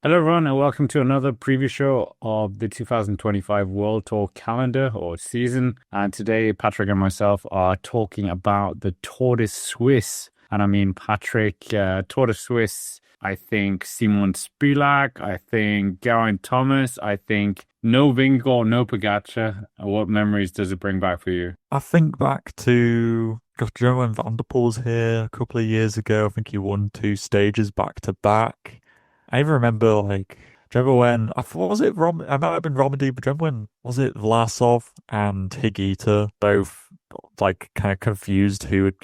Hello, everyone, and welcome to another preview show of the 2025 World Tour calendar or season. And today, Patrick and myself are talking about the Tour de Suisse. And I mean, Patrick, Tour de Suisse, I think Simon Spilak, I think Geraint Thomas, I think no Vingegaard, no Pogacar. What memories does it bring back for you? I think back to, gosh, do you remember when Van der Poel's here a couple of years ago? I think he won two stages back to back. I even remember, do you remember when, I thought, was it I might have been Romandy, but do you remember when, was it Vlasov and Higuita both, kind of confused who had,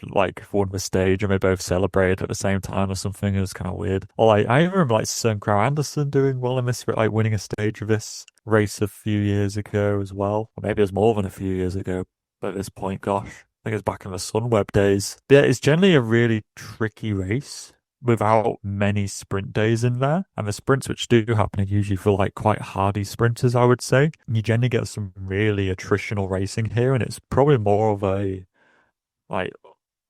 won the stage and they both celebrated at the same time or something? It was kind of weird. Or, I even remember, Søren Kragh Andersen doing well in this, winning a stage of this race a few years ago as well. Or maybe it was more than a few years ago. At this point, gosh, I think it's back in the Sunweb days. But yeah, it's generally a really tricky race without many sprint days in there. And the sprints which do happen are usually for quite hardy sprinters, I would say. And you generally get some really attritional racing here, and it's probably more of a like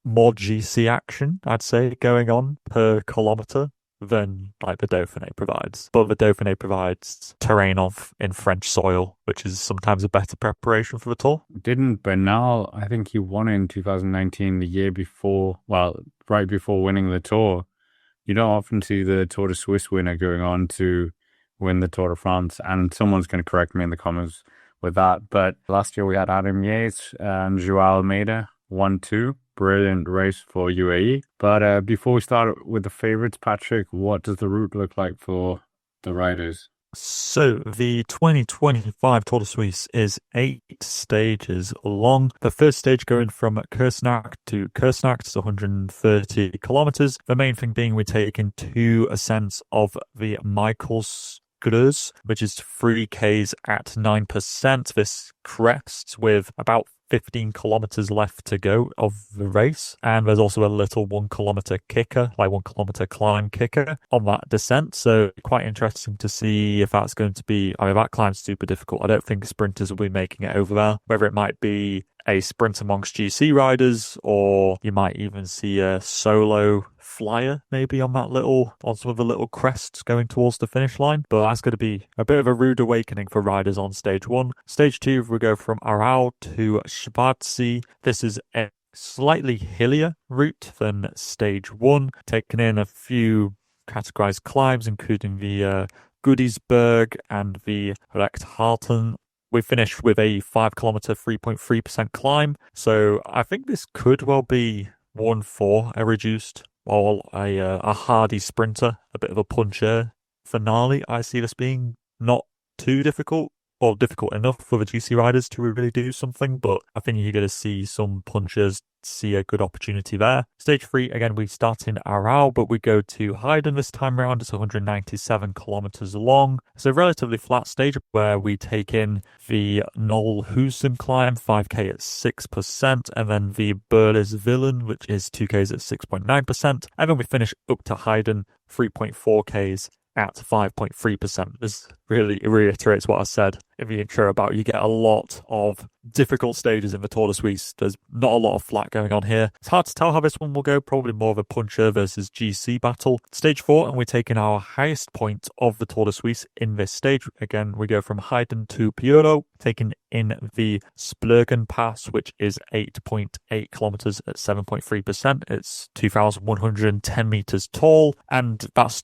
more GC action, I'd say, going on per kilometer than the Dauphiné provides. But the Dauphiné provides terrain in French soil, which is sometimes a better preparation for the Tour. Didn't Bernal, I think he won in 2019, the year before, well, right before winning the Tour. You don't often see the Tour de Suisse winner going on to win the Tour de France, and someone's going to correct me in the comments with that. But last year we had Adam Yates and Joao Almeida, 1-2. Brilliant race for UAE. But before we start with the favorites, Patrick, what does the route look like for the riders? So the 2025 Tour de Suisse is 8 stages long. The first stage going from Kursnacht to Kursnacht is 130 kilometers. The main thing being we're taking 2 ascents of the Michaelsgruz, which is 3Ks at 9%. This crests with about 15 kilometers left to go of the race, and there's also a little 1 kilometer kicker, 1 kilometer climb kicker on that descent. So quite interesting to see if that's going to be. I mean, that climb's super difficult. I don't think sprinters will be making it over there. Whether it might be a sprint amongst GC riders, or you might even see a solo flyer maybe on some of the little crests going towards the finish line. But that's going to be a bit of a rude awakening for riders on stage 1. Stage 2, we go from Aarau to Schwarzsee. This is a slightly hillier route than stage 1, taking in a few categorized climbs, including the Goodisberg and the Rechthalten. We finished with a 5 kilometer, 3.3% climb. So I think this could well be one for a reduced or a hardy sprinter, a bit of a puncher finale. I see this being not too difficult, or difficult enough for the GC riders to really do something, but I think you're going to see some punchers see a good opportunity there. Stage 3, again, we start in Aarau, but we go to Heiden this time around. It's 197 kilometers long. It's a relatively flat stage where we take in the Knoll Husum climb, 5k at 6%, and then the Berlisvillen, which is 2ks at 6.9%, and then we finish up to Heiden, 3.4ks at 5.3%. This really reiterates what I said in the intro about you get a lot of difficult stages in the Tour de Suisse. There's not a lot of flat going on here. It's hard to tell how this one will go. Probably more of a puncher versus GC battle. Stage 4, and we're taking our highest point of the Tour de Suisse in this stage. Again, we go from Heiden to Piero, taking in the Splurgen Pass, which is 8.8 kilometers at 7.3%. It's 2,110 meters tall, and that's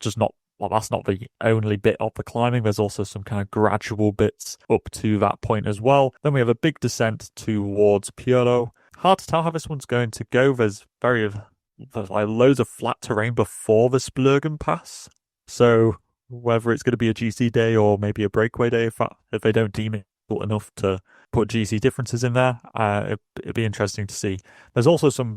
not the only bit of the climbing. There's also some kind of gradual bits up to that point as well. Then we have a big descent towards Piero. Hard to tell how this one's going to go. There's loads of flat terrain before the Splurgen Pass. So whether it's going to be a GC day or maybe a breakaway day, if they don't deem it enough to put GC differences in there, it'd be interesting to see. There's also some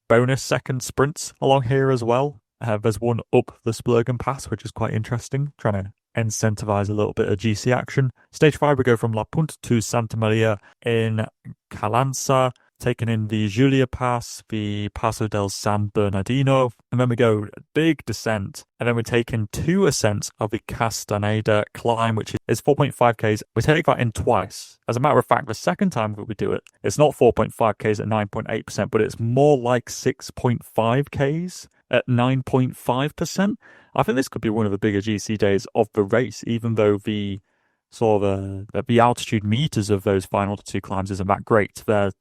bonus second sprints along here as well. There's one up the Splurgen Pass, which is quite interesting, trying to incentivize a little bit of GC action. Stage 5, we go from La Punt to Santa Maria in Calanza, taking in the Giulia Pass, the Passo del San Bernardino, and then we go big descent, and then we take in 2 ascents of the Castaneda climb, which is 4.5Ks. We take that in twice. As a matter of fact, the second time that we do it, it's not 4.5Ks at 9.8%, but it's more like 6.5Ks. at 9.5%. I think this could be one of the bigger GC days of the race, even though the sort of the altitude meters of those final two climbs isn't that great. Their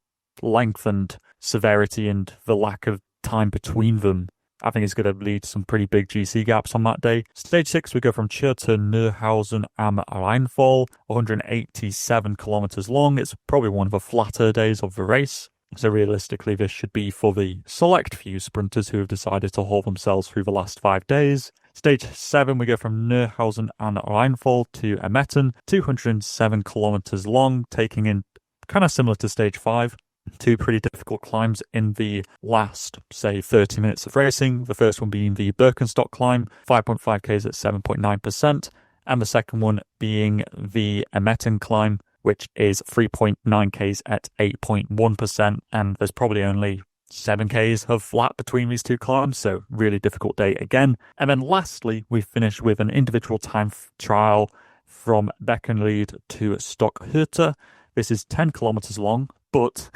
length and severity and the lack of time between them, I think, is going to lead to some pretty big GC gaps on that day. Stage 6, we go from Chur to Neuhausen am Rheinfall, 187 kilometers long. It's probably one of the flatter days of the race. So realistically, this should be for the select few sprinters who have decided to haul themselves through the last 5 days. Stage 7, we go from Neuhausen am Rheinfall to Emetten, 207 kilometers long, taking in kind of similar to stage 5. 2 pretty difficult climbs in the last, say, 30 minutes of racing. The first one being the Birkenstock climb, 5.5 Ks at 7.9%, and the second one being the Emetten climb, which is 3.9 Ks at 8.1%, and there's probably only 7 Ks of flat between these two climbs, so really difficult day again. And then lastly, we finish with an individual time trial from Beckenried to Stockhütte. This is 10 kilometers long, but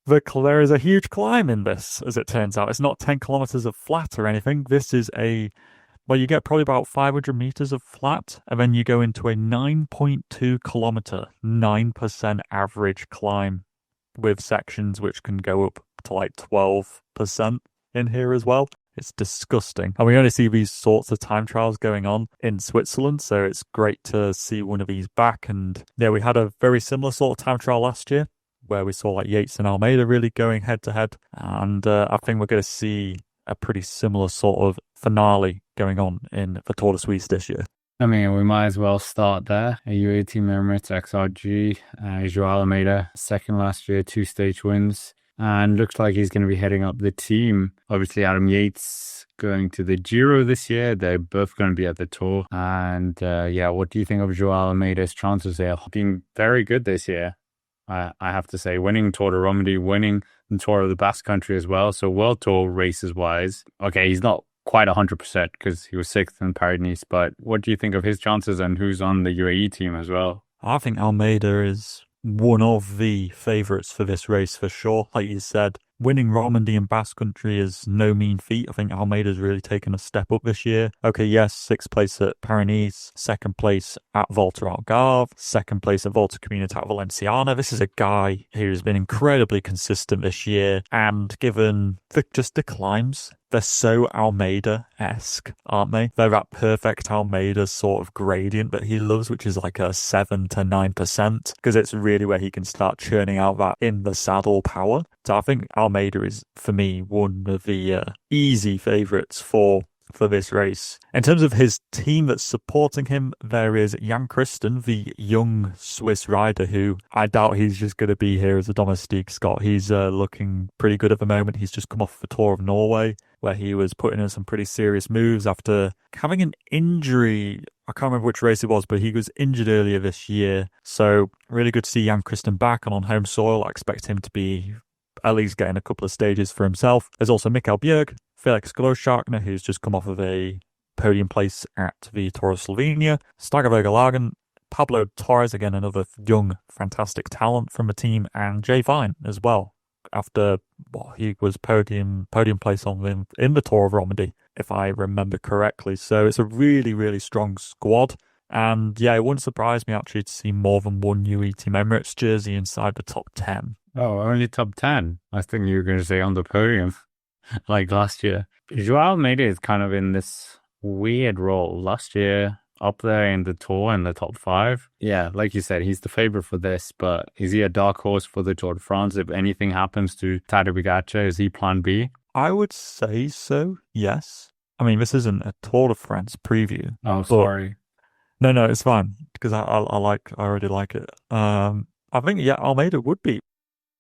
there is a huge climb in this, as it turns out. It's not 10 kilometers of flat or anything. This is you get probably about 500 meters of flat, and then you go into a 9.2 kilometer, 9% average climb with sections which can go up to like 12% in here as well. It's disgusting. And we only see these sorts of time trials going on in Switzerland, so it's great to see one of these back. And yeah, we had a very similar sort of time trial last year where we saw like Yates and Almeida really going head to head. And I think we're going to see a pretty similar sort of finale going on in the Tour de Suisse this year. I mean, we might as well start there. A UAE Team Emirates XRG, Joao Almeida, second last year, 2 stage wins. And looks like he's going to be heading up the team. Obviously, Adam Yates going to the Giro this year. They're both going to be at the Tour. And what do you think of Joao Almeida's chances there? Been very good this year, I have to say. Winning Tour de Romandie, winning the Tour of the Basque Country as well. So World Tour races-wise, okay, he's not quite 100% because he was 6th in Paris-Nice. But what do you think of his chances and who's on the UAE team as well? I think Almeida is one of the favourites for this race for sure. Like you said, winning Romandie and Basque Country is no mean feat. I think Almeida's really taken a step up this year. Okay, yes, 6th place at Paris-Nice, 2nd place at Volta Algarve, 2nd place at Volta Comunitat Valenciana. This is a guy who's been incredibly consistent this year, and given the climbs, they're so Almeida-esque, aren't they? They're that perfect Almeida sort of gradient that he loves, which is like a 7 to 9%, because it's really where he can start churning out that in the saddle power. So I think Almeida is, for me, one of the easy favourites for this race. In terms of his team that's supporting him, there is Jan Christen, the young Swiss rider, who I doubt he's just going to be here as a domestique Scot. He's looking pretty good at the moment. He's just come off the Tour of Norway, where he was putting in some pretty serious moves after having an injury. I can't remember which race it was, but he was injured earlier this year. So really good to see Jan Christen back and on home soil. I expect him to be at least getting a couple of stages for himself. There's also Mikkel Bjerg, Felix Grosschartner, who's just come off of a podium place at the Tour of Slovenia, Steigerberger Lagen, Pablo Torres, again, another young, fantastic talent from the team, and Jay Vine as well, after he was podium place in the Tour of Romandie, if I remember correctly. So it's a really, really strong squad. And yeah, it wouldn't surprise me actually to see more than one UAE Team Emirates jersey inside the top 10. Oh, only top 10? I think you were going to say on the podium, like last year. Joao Almeida is kind of in this weird role. Last year, up there in the Tour in the top 5. Yeah, like you said, he's the favorite for this, but is he a dark horse for the Tour de France? If anything happens to Tadej Pogačar, is he plan B? I would say so, yes. I mean, this isn't a Tour de France preview. Oh, sorry. No, it's fine, because I already like it. I think, yeah, Almeida would be,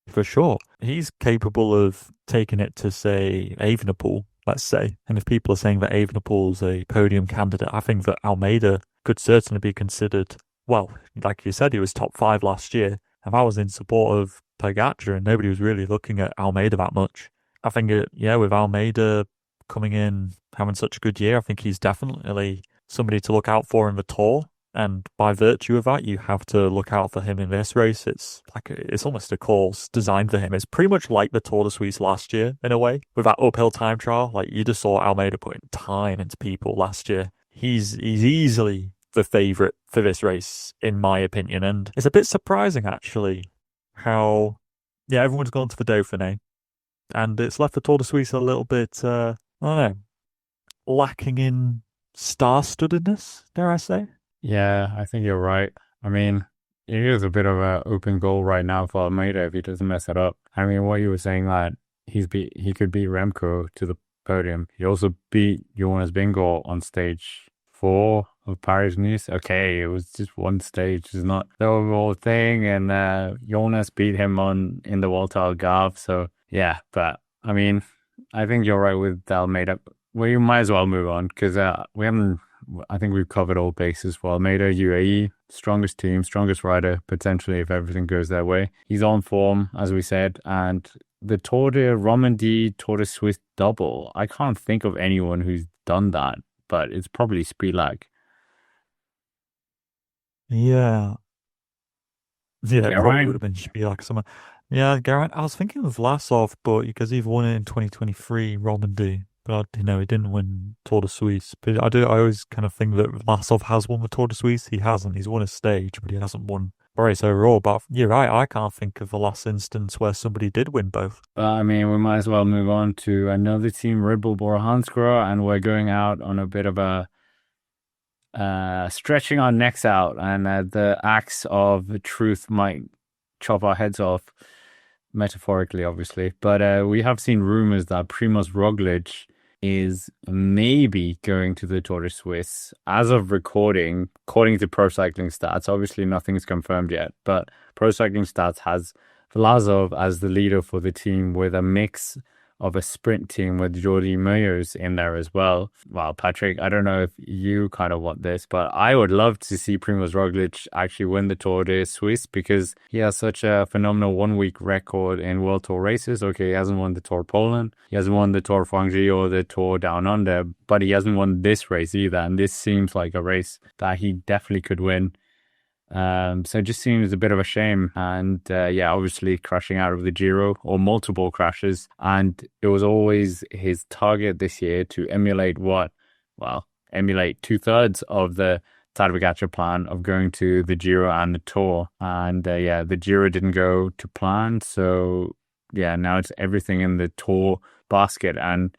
for sure. He's capable of taking it to, say, Evenepoel, let's say. And if people are saying that Evenepoel's a podium candidate, I think that Almeida could certainly be considered. Well, like you said, he was top 5 last year. If I was in support of Pogačar and nobody was really looking at Almeida that much, I think, with Almeida coming in, having such a good year, I think he's definitely somebody to look out for in the Tour. And by virtue of that, you have to look out for him in this race. It's almost a course designed for him. It's pretty much like the Tour de Suisse last year, in a way, with that uphill time trial. Like, you just saw Almeida putting time into people last year. He's easily the favourite for this race, in my opinion. And it's a bit surprising, actually, how, everyone's gone to the Dauphiné. And it's left the Tour de Suisse a little bit, I don't know, lacking in star-studdedness, dare I say? Yeah, I think you're right. I mean, it is a bit of an open goal right now for Almeida if he doesn't mess it up. I mean, what you were saying that he could beat Remco to the podium. He also beat Jonas Vingegaard on stage 4 of Paris-Nice. Okay, it was just one stage. It's not the overall thing. And Jonas beat him in the Volta al Garve. So, yeah, but I mean, I think you're right with Almeida. We might as well move on because I think we've covered all bases for Almeida. UAE, strongest team, strongest rider, potentially, if everything goes their way. He's on form, as we said, and the Tour de Romandie, Tour de Suisse double, I can't think of anyone who's done that, but it's probably Spilak. Yeah. Yeah, it probably Geraint? would have been Spilak somewhere. Yeah, Geraint. I was thinking of Vlasov, but because he won it in 2023 Romandie. But he didn't win Tour de Suisse. But I always kind of think that Vlasov has won the Tour de Suisse. He hasn't. He's won a stage, but he hasn't won a race overall. But you're right. I can't think of the last instance where somebody did win both. I mean, we might as well move on to another team, Red Bull Bora Hansgrohe, and we're going out on a bit of a stretching our necks out, and the axe of truth might chop our heads off, metaphorically, obviously. But we have seen rumors that Primoz Roglic is maybe going to the Tour de Suisse. As of recording, according to Pro Cycling Stats, obviously nothing's confirmed yet, but Pro Cycling Stats has Vlasov as the leader for the team, with a mix of a sprint team with Jordi Meeus in there as well. Well, Patrick, I don't know if you kind of want this, but I would love to see Primoz Roglic actually win the Tour de Suisse because he has such a phenomenal one-week record in World Tour races. Okay, he hasn't won the Tour of Poland, he hasn't won the Tour of Hungary or the Tour Down Under, but he hasn't won this race either, and this seems like a race that he definitely could win. So it just seems a bit of a shame. And obviously crashing out of the Giro, or multiple crashes. And it was always his target this year to emulate 2/3 of the Tadej Pogačar plan of going to the Giro and the Tour. And the Giro didn't go to plan. So now it's everything in the Tour basket. And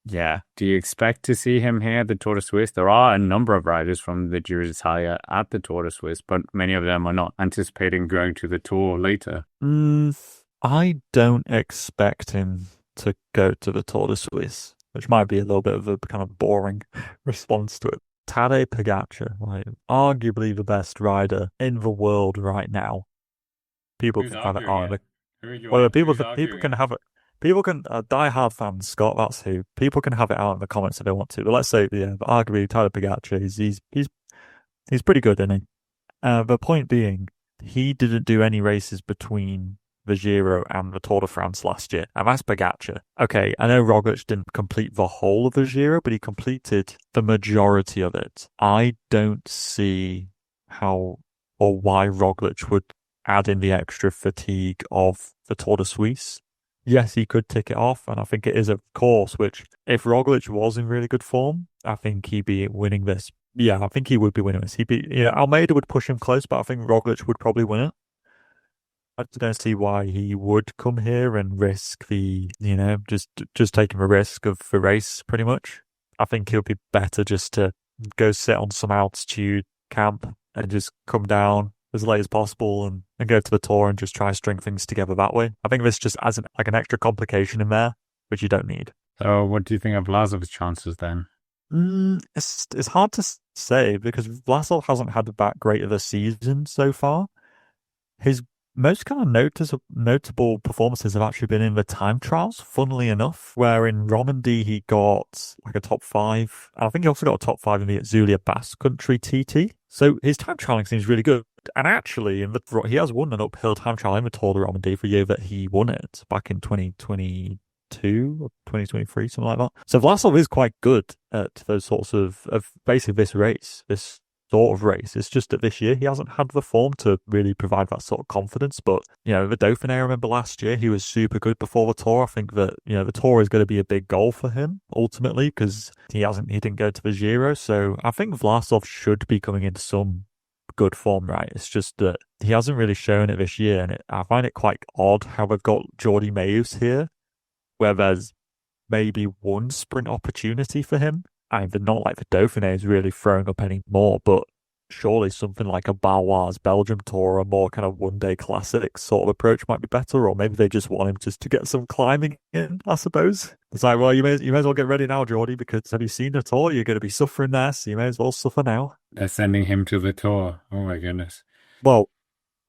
do you expect to see him here at the Tour de Suisse? There are a number of riders from the Giro d'Italia at the Tour de Suisse, but many of them are not anticipating going to the Tour later. I don't expect him to go to the Tour de Suisse, which might be a little bit of a kind of boring response to it. Tadej Pogačar, arguably the best rider in the world right now. People can have it. People can have it. People can, die-hard fans, Scott, that's who. People can have it out in the comments if they want to. But let's say, but arguably, Tadej Pogačar, he's pretty good, isn't he? The point being, he didn't do any races between the Giro and the Tour de France last year. And that's Pogačar. Okay, I know Roglic didn't complete the whole of the Giro, but he completed the majority of it. I don't see how or why Roglic would add in the extra fatigue of the Tour de Suisse. Yes, he could tick it off, and I think it is a course which, if Roglic was in really good form, I think he'd be winning this. Yeah, I think he would be winning this. Almeida would push him close, but I think Roglic would probably win it. I don't see why he would come here and risk just taking the risk of the race, pretty much. I think he'll be better just to go sit on some altitude camp and just come down as late as possible and go to the Tour and just try to string things together that way. I think this just adds an extra complication in there, which you don't need. So what do you think of Vlasov's chances then? It's hard to say because Vlasov hasn't had that great of a season so far. His most kind of notable performances have actually been in the time trials, funnily enough, where in Romandie he got a top 5. I think he also got a top 5 in the Zulia Basque Country TT. So his time trialing seems really good. And actually, he has won an uphill time trial in the Tour de Romandie for the year that he won it back in 2022 or 2023, something like that. So Vlasov is quite good at those sorts of basically this race, this sort of race. It's just that this year he hasn't had the form to really provide that sort of confidence. But, the Dauphiné, I remember last year, he was super good before the Tour. I think that, the Tour is going to be a big goal for him ultimately because he didn't go to the Giro. So I think Vlasov should be coming into some good form, right? It's just that he hasn't really shown it this year. And I find it quite odd how they've got Jordi Meeus here, where there's maybe one sprint opportunity for him. They're not like the Dauphiné is really throwing up any more, but surely something like a Baloise Belgium Tour, a more kind of one-day classic sort of approach might be better, or maybe they just want him just to get some climbing in, I suppose. It's like, well, you may as well get ready now, Jordi, because have you seen the Tour? You're going to be suffering there, so you may as well suffer now. They're sending him to the Tour. Oh my goodness. Well,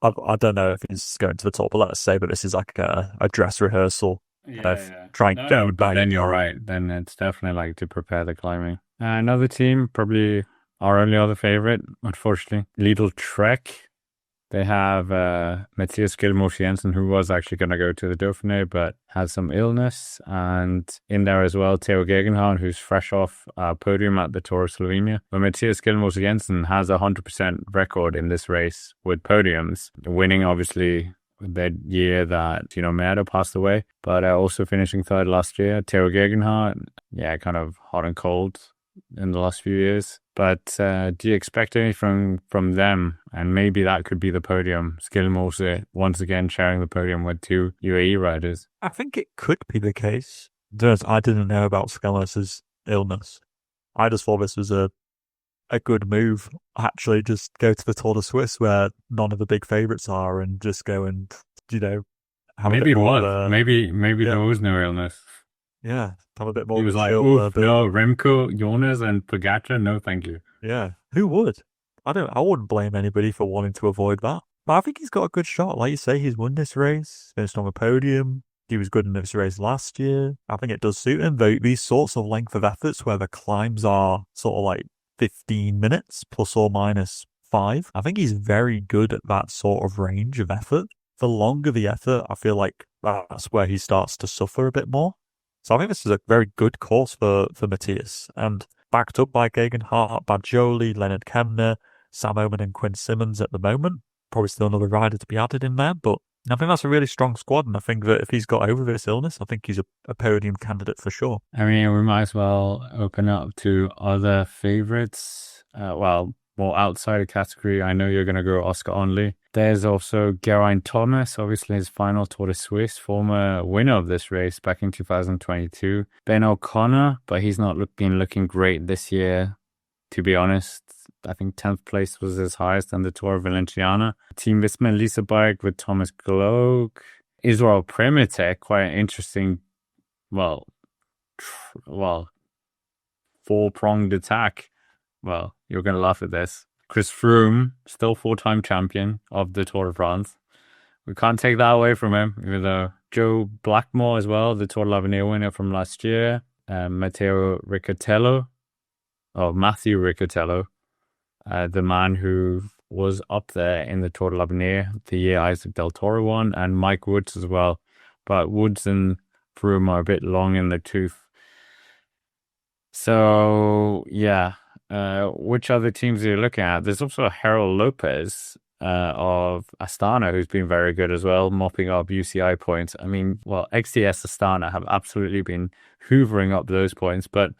I don't know if he's going to the Tour, but let's say that this is like a dress rehearsal. Trying but then you're right. Then it's definitely like to prepare the climbing. Another team, probably our only other favorite, unfortunately, Lidl-Trek. They have Matthias Gilmour Jensen, who was actually going to go to the Dauphiné, but had some illness. And in there as well, Theo Gegenhardt, who's fresh off podium at the Tour of Slovenia. But Matthias Gilmour Jensen has a 100% record in this race with podiums, winning obviously that year that Merda passed away, but also finishing third last year. Theo Gegenhardt, kind of hot and cold in the last few years. But do you expect anything from them? And maybe that could be the podium. Skilmose once again sharing the podium with two UAE riders. I think it could be the case. I didn't know about Skilmose's illness. I just thought this was a good move. Actually, just go to the Tour de Suisse where none of the big favourites are, and just go and have maybe a bit more. Maybe there was no illness. Yeah, have a bit more. He was like, "Oof, no, Remco, Jonas, and Pogacar, no, thank you." Yeah, who would? I wouldn't blame anybody for wanting to avoid that. But I think he's got a good shot. Like you say, he's won this race, finished on the podium. He was good in this race last year. I think it does suit him. These sorts of length of efforts where the climbs are sort of like 15 minutes plus or minus 5. I think he's very good at that sort of range of effort. The longer the effort, I feel like that's where he starts to suffer a bit more. So I think this is a very good course for Matthias. And backed up by Gegenhardt, Badjoli, Leonard Kemner, Sam Oman and Quinn Simmons at the moment. Probably still another rider to be added in there, but I think that's a really strong squad. And I think that if he's got over this illness, I think he's a podium candidate for sure. I mean, we might as well open up to other favourites. More outside of category. I know you're going to go Oscar Onley. There's also Geraint Thomas, obviously his final Tour de Suisse, former winner of this race back in 2022. Ben O'Connor, but he's not been looking great this year, to be honest. I think 10th place was his highest on the Tour of Valenciana. Team Visma Lisa Bike with Thomas Gloag. Israel Primoz, quite an interesting, four-pronged attack. Well, you're going to laugh at this. Chris Froome, still 4-time champion of the Tour de France. We can't take that away from him, even though Joe Blackmore as well, the Tour de l'Avenir winner from last year. Matthew Riccatello, the man who was up there in the Tour de l'Avenir the year Isaac Del Toro won, and Mike Woods as well. But Woods and Froome are a bit long in the tooth. So, yeah. Which other teams are you looking at? There's also Harold Lopez of Astana, who's been very good as well, mopping up UCI points. I mean, XDS Astana have absolutely been hoovering up those points, but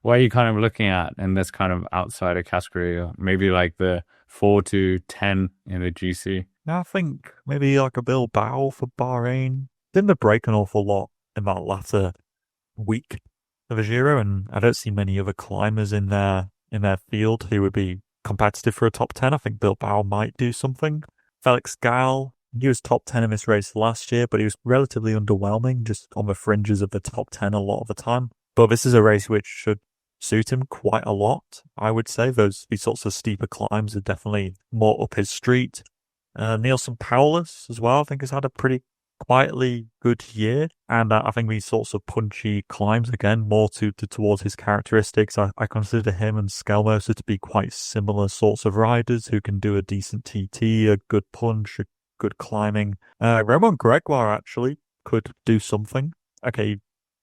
what are you kind of looking at in this kind of outsider category? Maybe like the 4 to 10 in the GC? I think maybe like a Bilbao for Bahrain. Didn't break an awful lot in that latter week of the Giro, and I don't see many other climbers in their field who would be competitive for a top 10. I think Bilbao might do something. Felix Gall, he was top 10 in this race last year, but he was relatively underwhelming, just on the fringes of the top 10 a lot of the time. But this is a race which should suit him quite a lot, I would say. These sorts of steeper climbs are definitely more up his street. Neilson Powless as well, I think, has had a pretty quietly good year, and I think these sorts of punchy climbs again more towards his characteristics. I consider him and Skelmoser to be quite similar sorts of riders who can do a decent TT, a good punch, a good climbing. Romain Gregoire actually could do something. Okay,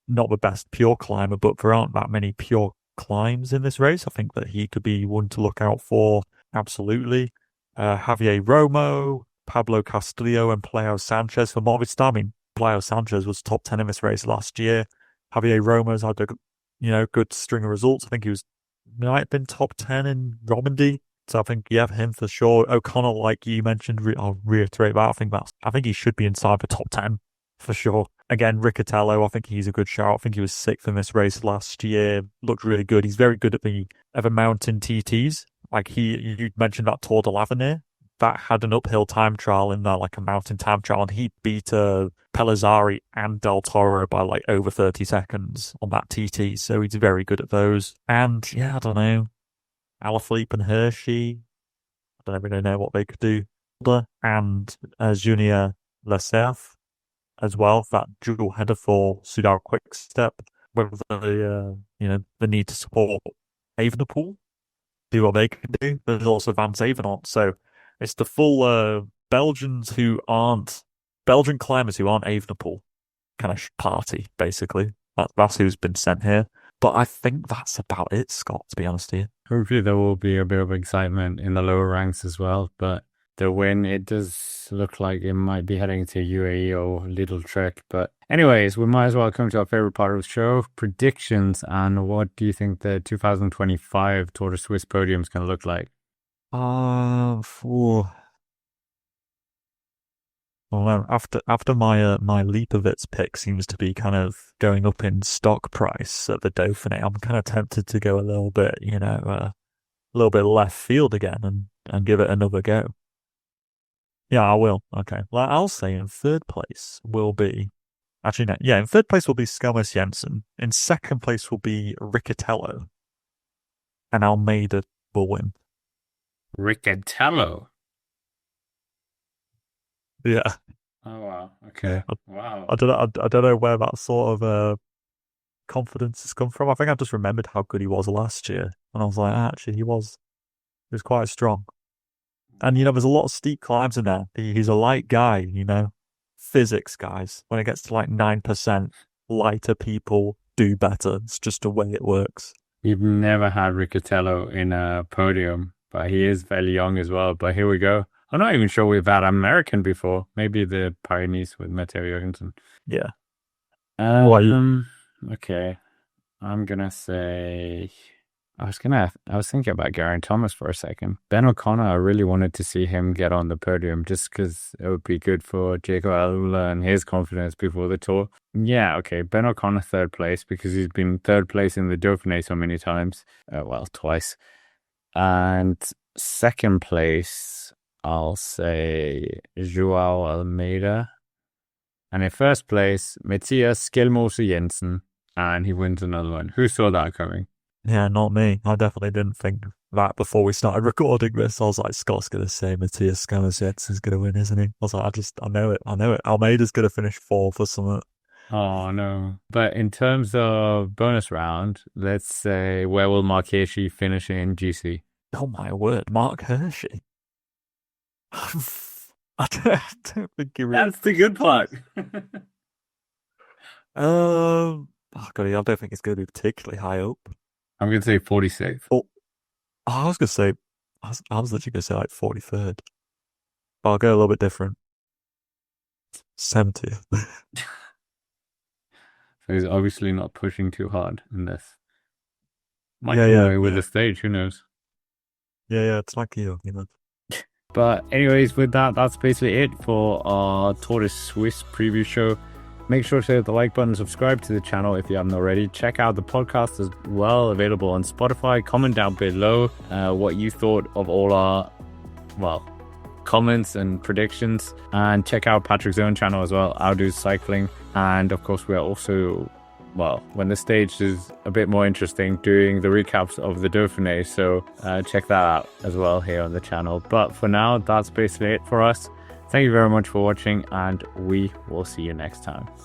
not the best pure climber, but there aren't that many pure climbs in this race. I think that he could be one to look out for. absolutely. Javier Romo, Pablo Castillo, and Pelao Sanchez for Movistar. I mean, Pelao Sanchez was top 10 in this race last year. Javier Romo's had a good string of results. I think he might have been top 10 in Romandy. So I think, yeah, for him for sure. O'Connell, like you mentioned, I'll reiterate that. I think he should be inside the top 10 for sure. Again, Riccatello, I think he's a good shout. I think he was sixth in this race last year. Looked really good. He's very good at the mountain TTs. Like you mentioned that Tour de l'Avenir. That had an uphill time trial in there, like a mountain time trial, and he beat Pellizzari and Del Toro by like over 30 seconds on that TT. So he's very good at those. And yeah, I don't know. Alaphilippe and Hershey. I don't really know what they could do. And Junior Lecerf as well, that dual header for Soudal Quickstep, with the need to support Evenepoel, do what they can do. There's also Van Zevenot, so it's the full Belgian climbers who aren't Evenepoel kind of party, basically. That's who's been sent here. But I think that's about it, Scott, to be honest with you. Hopefully there will be a bit of excitement in the lower ranks as well, but the win, it does look like it might be heading to UAE or Lidl-Trek. But anyways, we might as well come to our favorite part of the show, predictions. And what do you think the 2025 Tour de Suisse podium is going to look like? Well, after my Leapovitz pick seems to be kind of going up in stock price at the Dauphiné, I'm kind of tempted to go a little bit, a little bit left field again and give it another go. Yeah, I will. Okay. Well, I'll say in third place will be... Actually, no. Yeah, in third place will be Skelmers Jensen. In second place will be Riccatello. And Almeida will win. Riccatello? Yeah. Oh, wow. Okay. Wow. I don't know where that sort of confidence has come from. I think I just remembered how good he was last year. And I was like, actually, he was quite strong. And, there's a lot of steep climbs in there. He's a light guy, Physics, guys. When it gets to like 9%, lighter people do better. It's just the way it works. We've never had Riccatello in a podium, but he is fairly young as well. But here we go. I'm not even sure we've had American before. Maybe the Pyrenees with Matteo Jorgensen. Yeah. Okay. I'm going to say... I was thinking about Geraint Thomas for a second. Ben O'Connor, I really wanted to see him get on the podium just because it would be good for Jaco Alula and his confidence before the Tour. Yeah, okay. Ben O'Connor third place because he's been third place in the Dauphiné so many times. Twice. And second place, I'll say Joao Almeida. And in first place, Matthias Skelmose Jensen. And he wins another one. Who saw that coming? Yeah, not me. I definitely didn't think that before we started recording this. I was like, Scott's going to say Matthias Skelmose Jensen's going to win, isn't he? I was like, I know it. Almeida's going to finish fourth or something. Oh, no. But in terms of bonus round, let's say, where will Mark Hirschi finish in GC? Oh, my word. Mark Hirschi. I don't think he really... That's the good part. Oh, God, I don't think it's going to be particularly high up. I'm going to say 46th. Oh, I was going to say, I was literally going to say like 43rd. But I'll go a little bit different. 70th. So he's obviously not pushing too hard in this. Might go away with the stage, who knows? Yeah, it's like you. But anyways, with that, that's basically it for our Tour de Suisse preview show. Make sure to hit the like button, subscribe to the channel if you haven't already. Check out the podcast as well, available on Spotify. Comment down below what you thought of all our, comments and predictions. And check out Patrick's own channel as well, Outdo's Cycling. And of course, we are also, when the stage is a bit more interesting, doing the recaps of the Dauphiné. So check that out as well here on the channel. But for now, that's basically it for us. Thank you very much for watching, and we will see you next time.